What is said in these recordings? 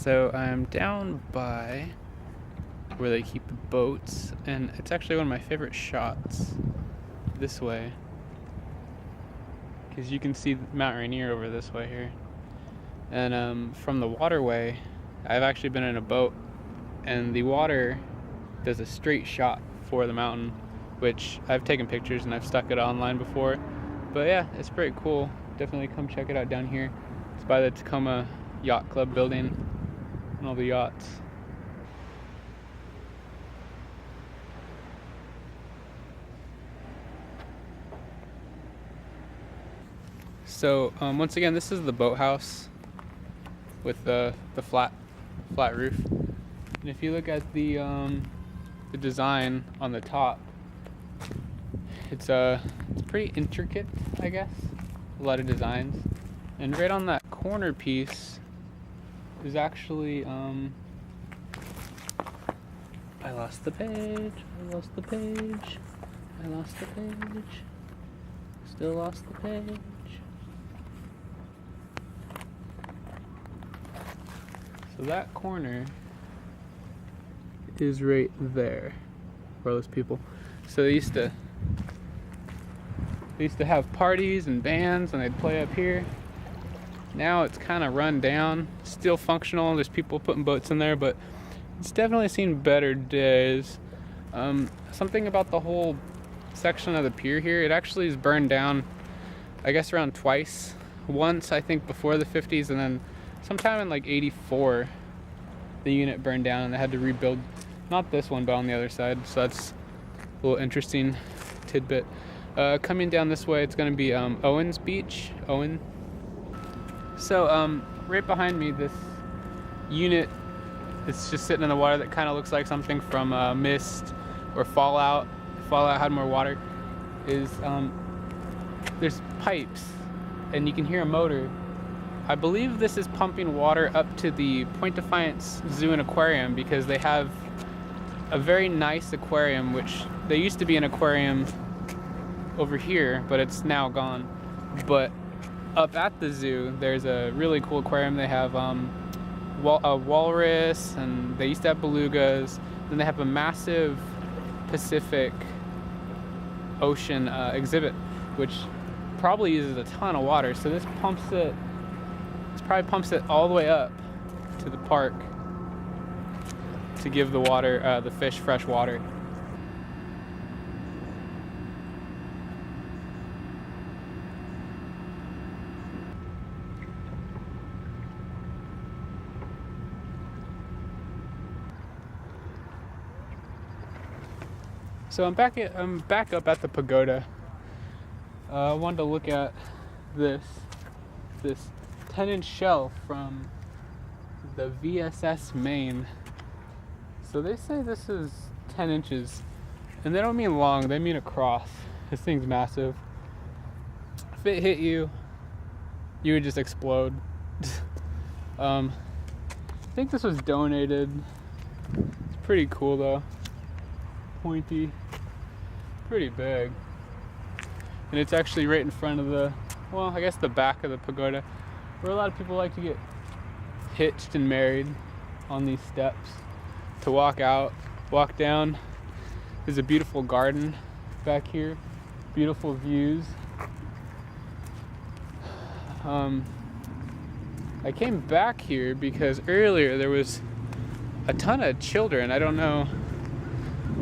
So I'm down by where they keep the boats, and it's actually one of my favorite shots this way, because you can see Mount Rainier over this way here. And from the waterway, I've actually been in a boat, and the water does a straight shot for the mountain, which I've taken pictures and I've stuck it online before. But yeah, it's pretty cool. Definitely come check it out down here. It's by the Tacoma Yacht Club building and all the yachts. So once again, this is the Boathouse with the flat roof. And if you look at the design on the top, it's pretty intricate, I guess. A lot of designs. And right on that corner piece is actually I lost the page. Still lost the page. So that corner is right there for those people. So they used to have parties and bands and they'd play up here. Now it's kind of run down, still functional. There's people putting boats in there, but it's definitely seen better days. Something about the whole section of the pier here, it actually is burned down, I guess, around twice. Once, I think, before the 50s, and then sometime in like 84, the unit burned down and they had to rebuild. Not this one, but on the other side. So that's a little interesting tidbit. Coming down this way, it's going to be Owens Beach. So right behind me, this unit, it's just sitting in the water that kind of looks like something from Mist or Fallout. Fallout had more water. Is there's pipes, and you can hear a motor. I believe this is pumping water up to the Point Defiance Zoo and Aquarium, because they have a very nice aquarium, which they used to be an aquarium over here, but it's now gone. But up at the zoo, there's a really cool aquarium. They have a walrus, and they used to have belugas. Then they have a massive Pacific Ocean exhibit, which probably uses a ton of water. So this probably pumps it all the way up to the park to give the water, the fish, fresh water. So I'm back up at the pagoda. I wanted to look at this 10-inch shell from the VSS Maine. So they say this is 10 inches, and they don't mean long, they mean across. This thing's massive. If it hit you, you would just explode. I think this was donated. It's pretty cool though. Pointy, pretty big. And it's actually right in front of the back of the pagoda, where a lot of people like to get hitched and married on these steps to walk down. There's a beautiful garden back here, beautiful views. I came back here because earlier there was a ton of children. I don't know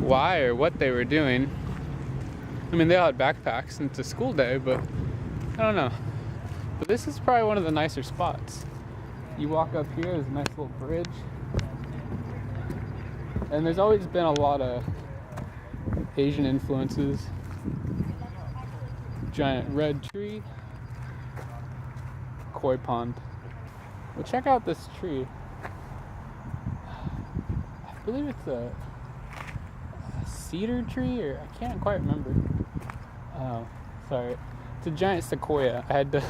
why or what they were doing. I mean, they all had backpacks and it's a school day, but I don't know. But this is probably one of the nicer spots. You walk up here, there's a nice little bridge. And there's always been a lot of Asian influences. Giant red tree. Koi pond. Well, check out this tree. I believe it's a cedar tree, or I can't quite remember. Oh, sorry. It's a giant sequoia. I had to,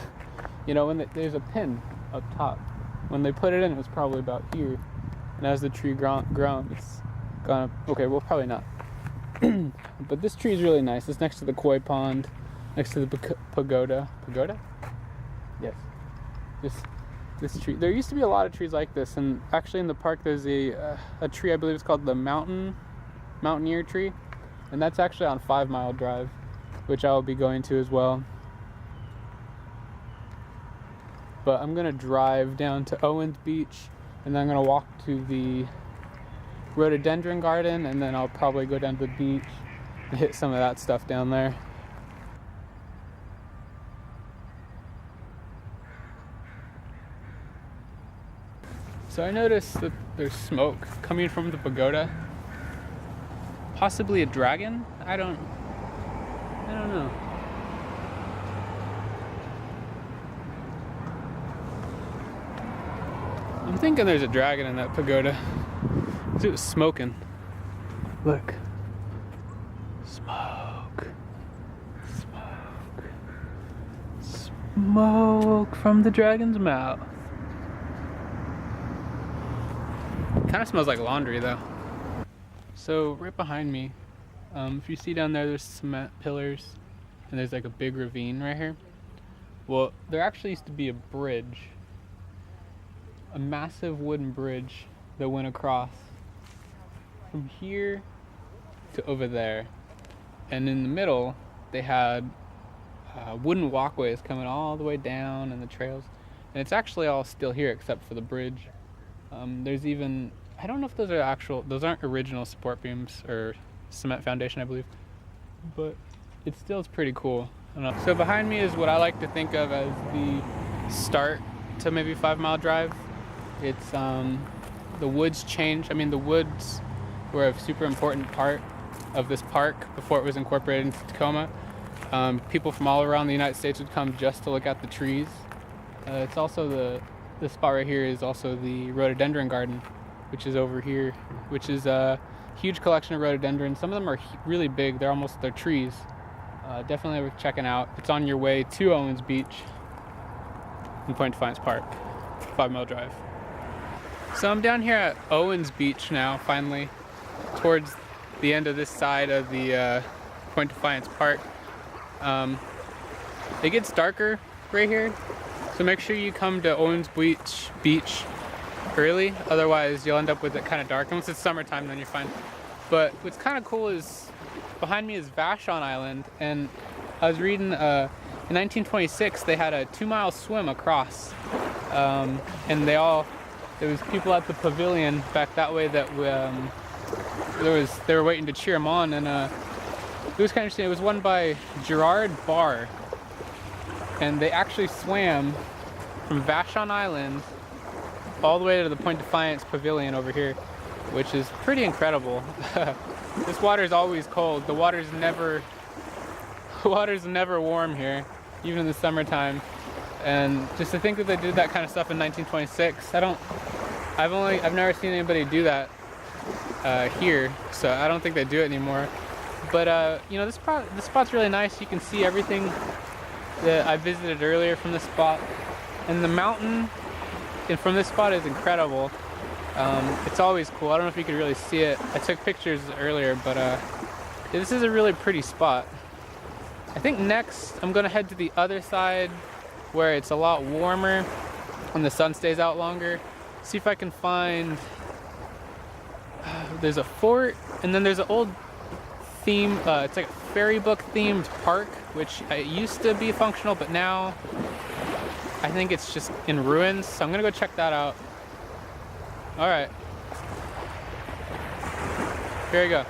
when there's a pin up top. When they put it in, it was probably about here. And as the tree grown, it's gone up. Okay, well, probably not. But this tree is really nice. It's next to the koi pond, next to the pagoda. Pagoda? Yes. Just this tree. There used to be a lot of trees like this, and actually in the park there's a tree, I believe it's called the Mountaineer tree, and that's actually on 5 Mile Drive, which I will be going to as well. But I'm gonna drive down to Owens Beach, and then I'm gonna walk to the rhododendron garden, and then I'll probably go down to the beach and hit some of that stuff down there. So I noticed that there's smoke coming from the pagoda. Possibly a dragon? I don't know. I'm thinking there's a dragon in that pagoda. It was smoking. Look. Smoke. Smoke. Smoke from the dragon's mouth. Kind of smells like laundry though. So right behind me, if you see down there, there's cement pillars, and there's like a big ravine right here. Well, there actually used to be a bridge, a massive wooden bridge that went across from here to over there, and in the middle they had wooden walkways coming all the way down, and the trails, and it's actually all still here except for the bridge. There's even, I don't know if those aren't original support beams or cement foundation, I believe, but it still is pretty cool. I don't know. So behind me is what I like to think of as the start to maybe 5 Mile Drive. It's the woods changed. I mean, the woods were a super important part of this park before it was incorporated into Tacoma. People from all around the United States would come just to look at the trees. It's also this spot right here is also the rhododendron garden, which is over here, which is a huge collection of rhododendrons. Some of them are really big. They're trees. Definitely worth checking out. It's on your way to Owens Beach in Defiance Park, 5 Mile Drive. So I'm down here at Owens Beach now, finally, towards the end of this side of the Point Defiance Park. It gets darker right here, so make sure you come to Owens Beach early, otherwise you'll end up with it kind of dark. Unless it's summertime, then you're fine. But what's kind of cool is behind me is Vashon Island, and I was reading in 1926 they had a 2-mile swim across, and there was people at the pavilion back that way that they were waiting to cheer them on, and it was kind of interesting. It was won by Gerard Barr, and they actually swam from Vashon Island all the way to the Point Defiance Pavilion over here, which is pretty incredible. This water is always cold. The water's never warm here, even in the summertime. And just to think that they did that kind of stuff in 1926, I've never seen anybody do that here, so I don't think they do it anymore. But you know, this spot's really nice. You can see everything that I visited earlier from this spot, and the mountain from this spot is incredible. It's always cool. I don't know if you could really see it. I took pictures earlier, but this is a really pretty spot. I think next I'm gonna head to the other side where it's a lot warmer and the sun stays out longer. See if I can find, there's a fort, and then there's an old theme, it's like a fairy book themed park, which it used to be functional, but now I think it's just in ruins, so I'm gonna go check that out. All right, here we go.